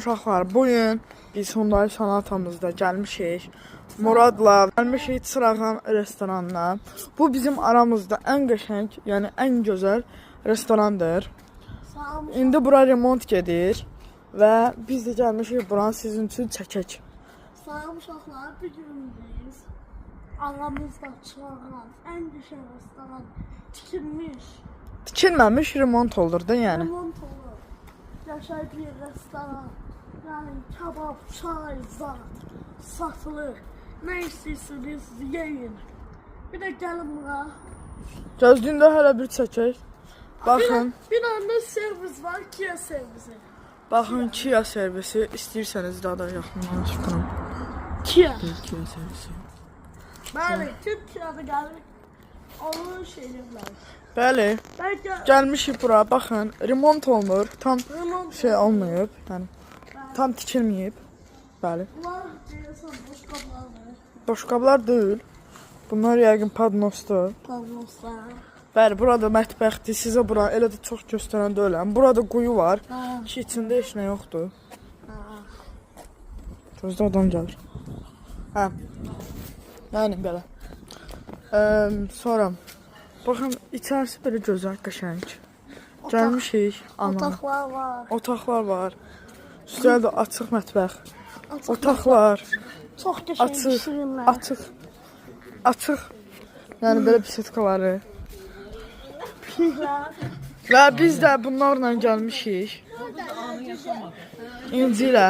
Uşaqlar, bugün biz Hyundai Sonatamızda gəlmişik. Muradla gəlmişik Çırağan restoranına. Bu bizim aramızda ən qəşəng, yəni ən gözəl restorandır. İndi bura remont gedir və biz də gəlmişik buranı sizin üçün çəkək. Salam uşaqlar, bir gün biz aramızda Çırağan ən qəşəng restoran tikilmiş. Tikilməmiş, remont olur da yəni. Remont olur. Yaşay bir restoran. Yani kebap, çay, zat, satılır. Ne istiyorsunuz yiyin. Bir de gelin bura. Gözlüyündə hələ bir çəkək. Baxın. Bir anda servis var, Kia servisi. Baxın, Kia servisi. İstəyirsəniz daha da yaxından çıxın. Kia. Kia servisi. Bəli, Türkiyədə gəlir. Onun şeylər. Bəli. Bəlkə Gəlmişik bura, baxın, remont olunur, tam remont şey olmayıb, yəni tam tikilməyib. Bəli. bunlar deyəsən boş qablardır. Boşqablar deyil. Bunlar yəqin padnosdur. Pavloslar. Bəli, burada mətbəxdir. Sizə bura elə də çox göstərən deyiləm. Burada quyu var. Ha. Ki içində heç nə yoxdur. Ha. Gözdə adam gəlir. Hə. Yəni belə. Sonra baxın, içərisi belə gözəl, qəşəng. Gəlmişik. Otaqlar var. Otaqlar var. Üstədə açıq mətbəx. Otaqlar Çox qəşəng açıq, şirinlər. açıq. Açıq. Yəni belə bisetkaları. Pihlər. Və biz də bunlarla gəlmişik. İnci ilə.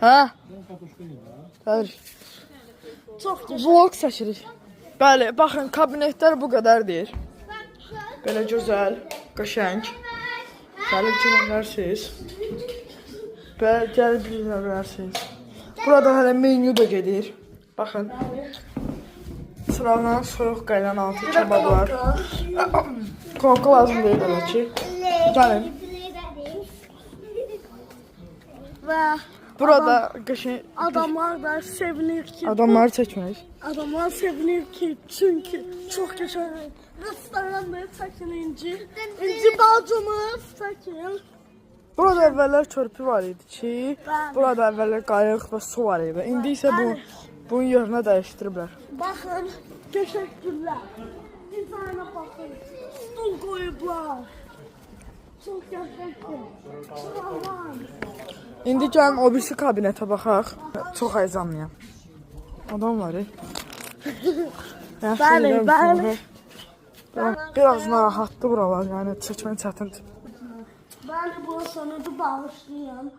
Hə? Bəli. Çox qəşəng. Vlog çəkirik. Bəli, baxın, kabinetlər bu qədərdir. Belə gözəl, qəşəng. Gəlib girə bilərsiniz. Və gəlib girə bilərsiniz. Burada hələ menyu da gedir. Baxın. Çırağan soyuq qaynan altı kebab var. Korku lazım deyil elə ki. Gəlin. Və Burada qəşəng adamlar da sevinir ki. adamları çəkmək. Adamlar sevinir ki çünkü çok geçer. Restoranda çekin İnci. İnci bacımız çekin. Burada əvvəllər körpü var idi ki, burada əvvəllər qayıq və su var idi. İndi isə bunun yerinə dəyişdiriblər. Bakın teşekkürler. Dizayna bakın. Stul koyublar. Çok teşekkür. Çırağan. İndi gəlin o birisi kabinetə baxaq. Çox həyəcanlıyam. Adam var. Bəli, bəli. Biraz narahatdır buralar, yəni çəkmək çətindir. Ben bu sonucu bağışlayın.